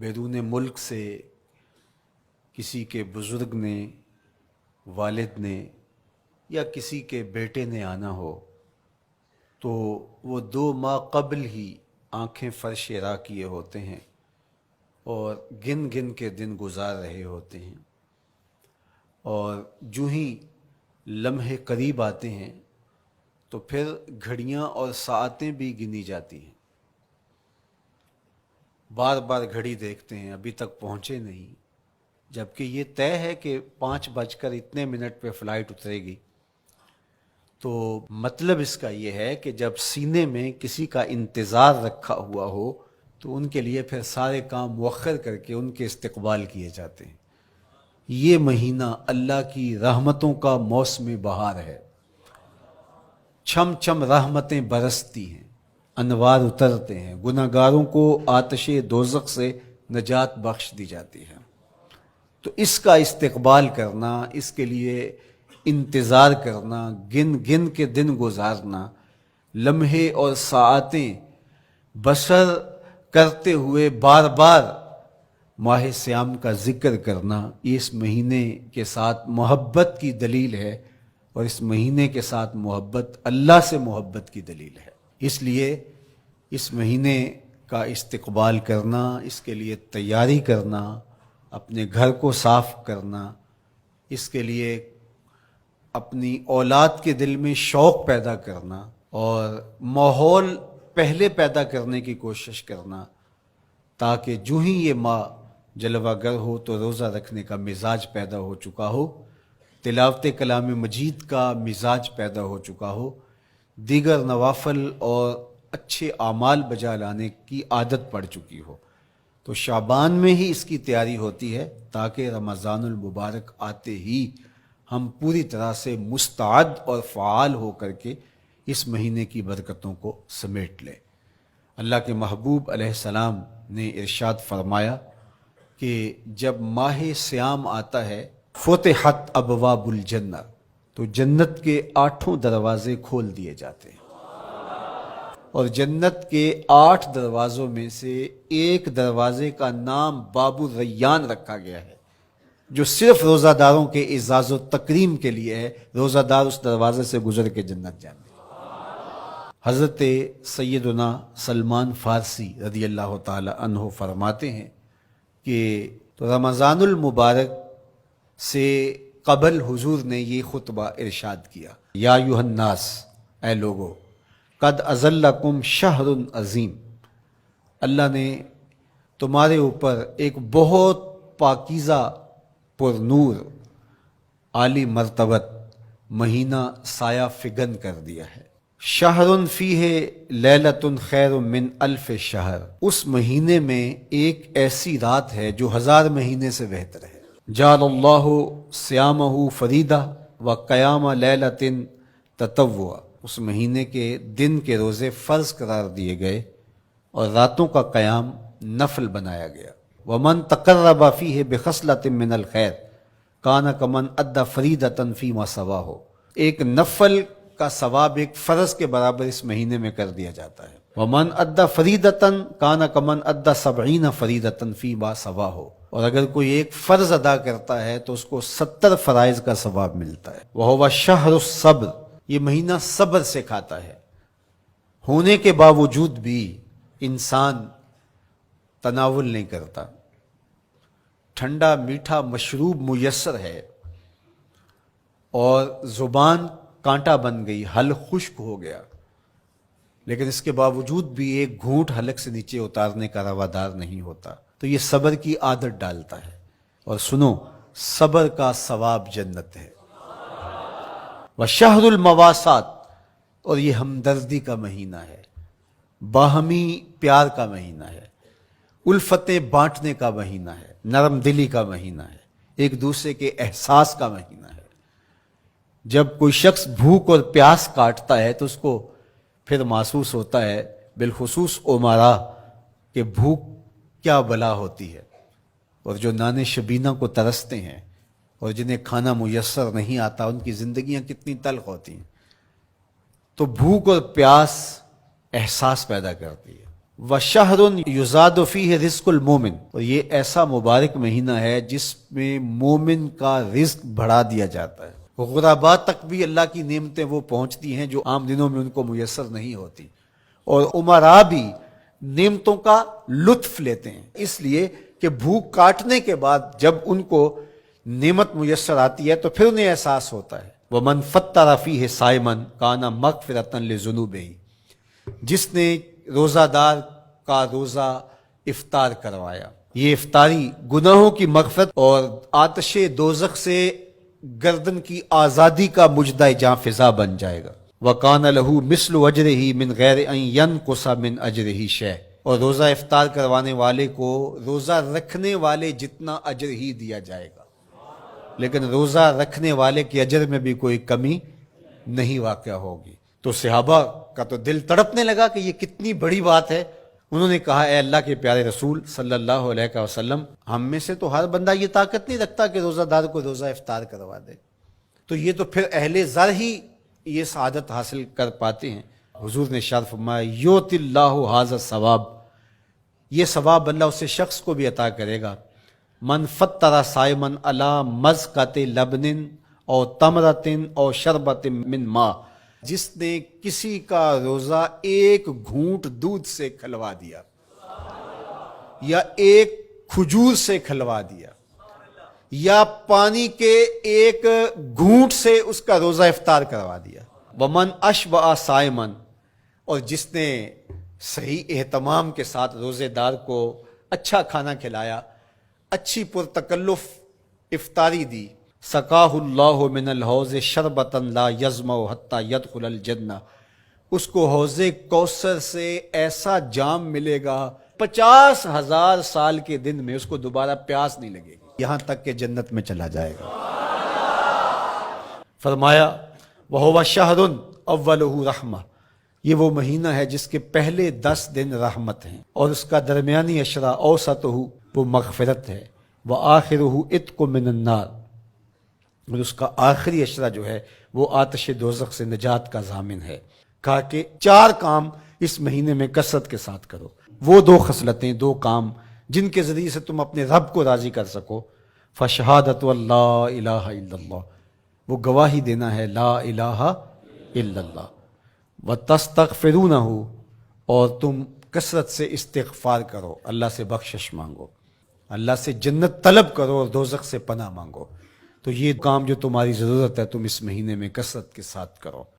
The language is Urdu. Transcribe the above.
بیرون ملک سے کسی کے بزرگ نے، والد نے یا کسی کے بیٹے نے آنا ہو تو وہ 2 ماہ قبل ہی آنکھیں فرش راہ کیے ہوتے ہیں اور گن گن کے دن گزار رہے ہوتے ہیں، اور جو ہی لمحے قریب آتے ہیں تو پھر گھڑیاں اور ساعتیں بھی گنی جاتی ہیں۔ بار بار گھڑی دیکھتے ہیں، ابھی تک پہنچے نہیں، جبکہ یہ طے ہے کہ 5:02 پہ فلائٹ اترے گی۔ تو مطلب اس کا یہ ہے کہ جب سینے میں کسی کا انتظار رکھا ہوا ہو تو ان کے لیے پھر سارے کام مؤخر کر کے ان کے استقبال کیے جاتے ہیں۔ یہ مہینہ اللہ کی رحمتوں کا موسم بہار ہے، چھم چھم رحمتیں برستی ہیں، انوار اترتے ہیں، گناہگاروں کو آتش دوزخ سے نجات بخش دی جاتی ہے۔ تو اس کا استقبال کرنا، اس کے لیے انتظار کرنا، گن گن کے دن گزارنا، لمحے اور ساعتیں بسر کرتے ہوئے بار بار ماہ سیام کا ذکر کرنا، یہ اس مہینے کے ساتھ محبت کی دلیل ہے، اور اس مہینے کے ساتھ محبت اللہ سے محبت کی دلیل ہے۔ اس لیے اس مہینے کا استقبال کرنا، اس کے لیے تیاری کرنا، اپنے گھر کو صاف کرنا، اس کے لیے اپنی اولاد کے دل میں شوق پیدا کرنا اور ماحول پہلے پیدا کرنے کی کوشش کرنا، تاکہ جو ہی یہ ماہ جلوہ گر ہو تو روزہ رکھنے کا مزاج پیدا ہو چکا ہو، تلاوت کلام مجید کا مزاج پیدا ہو چکا ہو، دیگر نوافل اور اچھے اعمال بجا لانے کی عادت پڑ چکی ہو۔ تو شعبان میں ہی اس کی تیاری ہوتی ہے تاکہ رمضان المبارک آتے ہی ہم پوری طرح سے مستعد اور فعال ہو کر کے اس مہینے کی برکتوں کو سمیٹ لیں۔ اللہ کے محبوب علیہ السلام نے ارشاد فرمایا کہ جب ماہ سیام آتا ہے فتحت ابواب الجنہ، تو جنت کے 8 دروازے کھول دیے جاتے ہیں، اور جنت کے 8 دروازوں میں سے ایک دروازے کا نام باب الریان رکھا گیا ہے، جو صرف روزہ داروں کے اعزاز و تکریم کے لیے ہے۔ روزہ دار اس دروازے سے گزر کے جنت جائیں گے۔ حضرت سیدنا سلمان فارسی رضی اللہ تعالی عنہ فرماتے ہیں کہ تو رمضان المبارک سے قبل حضور نے یہ خطبہ ارشاد کیا، یا ایھا الناس، اے لوگو، قد اظلکم شہر عظیم، اللہ نے تمہارے اوپر ایک بہت پاکیزہ، پر نور، عالی مرتبت مہینہ سایہ فگن کر دیا ہے۔ شہر فیہ لیلۃ خیر من الف شہر، اس مہینے میں ایک ایسی رات ہے جو 1000 مہینے سے بہتر ہے۔ جعل اللہ صیامہ فریدہ و قیام لیلۃ تطوع، اس مہینے کے دن کے روزے فرض قرار دیے گئے اور راتوں کا قیام نفل بنایا گیا۔ ومن تقرب فیہ بخصلۃ من الخیر کان کمن ادى فریدۃ فیما سواہ، ایک نفل کا ثواب ایک فرض کے برابر اس مہینے میں کر دیا جاتا ہے۔ ومن ادى فریدۃ کان کمن ادى 70 فریدۃ فیما سواہ، اور اگر کوئی ایک فرض ادا کرتا ہے تو اس کو 70 فرائض کا ثواب ملتا ہے۔ وہو شہر الصبر، یہ مہینہ صبر سے کھاتا ہے، ہونے کے باوجود بھی انسان تناول نہیں کرتا۔ ٹھنڈا میٹھا مشروب میسر ہے اور زبان کانٹا بن گئی، حلق خشک ہو گیا، لیکن اس کے باوجود بھی ایک گھونٹ حلق سے نیچے اتارنے کا روادار نہیں ہوتا، تو یہ صبر کی عادت ڈالتا ہے۔ اور سنو، صبر کا ثواب جنت ہے۔ وشہر المواسات، اور یہ ہمدردی کا مہینہ ہے، باہمی پیار کا مہینہ ہے، الفتیں بانٹنے کا مہینہ ہے، نرم دلی کا مہینہ ہے، ایک دوسرے کے احساس کا مہینہ ہے۔ جب کوئی شخص بھوک اور پیاس کاٹتا ہے تو اس کو پھر محسوس ہوتا ہے، بالخصوص امراء، کہ بھوک کیا بلا ہوتی ہے، اور جو نان شبینہ کو ترستے ہیں اور جنہیں کھانا میسر نہیں آتا ان کی زندگیاں کتنی تلخ ہوتی ہیں۔ تو بھوک اور پیاس احساس پیدا کرتی ہے، وشہر یزاد فیہ رزق المومن، اور یہ ایسا مبارک مہینہ ہے جس میں مومن کا رزق بڑھا دیا جاتا ہے، غرباء تک بھی اللہ کی نعمتیں وہ پہنچتی ہیں جو عام دنوں میں ان کو میسر نہیں ہوتی، اور امراء بھی نعمتوں کا لطف لیتے ہیں، اس لیے کہ بھوک کاٹنے کے بعد جب ان کو نعمت میسر آتی ہے تو پھر انہیں احساس ہوتا ہے۔ وَمَنْ فَطَّرَ فِيهِ صَائِمًا كَانَ مَغْفِرَةً لِذُنُوبِهِ، جس نے روزہ دار کا روزہ افطار کروایا، یہ افطاری گناہوں کی مغفرت اور آتش دوزخ سے گردن کی آزادی کا مجدہ جاں فضا بن جائے گا۔ وَقَانَ لَهُ مِثْلُ أَجْرِهِ مِنْ غَيْرِ أَنْ يَنْقُصَ مِنْ أَجْرِهِ شَيْءٌ، اور روزہ افطار کروانے والے کو روزہ رکھنے والے جتنا اجر ہی دیا جائے گا، لیکن روزہ رکھنے والے کے اجر میں بھی کوئی کمی نہیں واقع ہوگی۔ تو صحابہ کا تو دل تڑپنے لگا کہ یہ کتنی بڑی بات ہے۔ انہوں نے کہا اے اللہ کے پیارے رسول صلی اللہ علیہ وسلم، ہم میں سے تو ہر بندہ یہ طاقت نہیں رکھتا کہ روزہ دار کو روزہ افطار کروا دے، تو یہ تو پھر اہل زر ہی یہ سعادت حاصل کر پاتے ہیں۔ حضور نے ارشاد فرمایا یؤتی اللہ ھذا الثواب، یہ ثواب اللہ اسے شخص کو بھی عطا کرے گا۔ من فطر صائما علی مزقۃ لبن او تمرۃ او شربۃ من ماء، جس نے کسی کا روزہ ایک گھونٹ دودھ سے کھلوا دیا یا ایک کھجور سے کھلوا دیا یا پانی کے ایک گھونٹ سے اس کا روزہ افطار کروا دیا۔ ومن اشبع صائما، اور جس نے صحیح اہتمام کے ساتھ روزے دار کو اچھا کھانا کھلایا، اچھی پرتکلف افطاری دی، سقاہ اللہ من الحوض شربتا لا یظمأ حتی یدخل الجنہ، اس کو حوض کوثر سے ایسا جام ملے گا 50,000 سال کے دن میں اس کو دوبارہ پیاس نہیں لگے گی، یہاں تک کہ جنت میں چلا جائے گا۔ فرمایا وَهُوَ شَهْرٌ أَوَّلُهُ رَحْمَةٌ، یہ وہ مہینہ ہے جس کے پہلے 10 دن رحمت ہیں، اور اس کا درمیانی عشرہ اوسطہ وہ مغفرت ہے، وآخرہ عتق من النار، اور اس کا آخری عشرہ جو ہے وہ آتش دوزخ سے نجات کا ضامن ہے۔ کہا کہ 4 کام اس مہینے میں کثرت کے ساتھ کرو، وہ 2 خصلتیں، 2 کام جن کے ذریعے سے تم اپنے رب کو راضی کر سکو۔ فشہادۃ اللہ الہ الا اللہ، وہ گواہی دینا ہے لا الہ الا اللہ، وتستغفرونہ، اور تم کثرت سے استغفار کرو، اللہ سے بخشش مانگو، اللہ سے جنت طلب کرو اور دوزخ سے پناہ مانگو۔ تو یہ کام جو تمہاری ضرورت ہے تم اس مہینے میں کثرت کے ساتھ کرو۔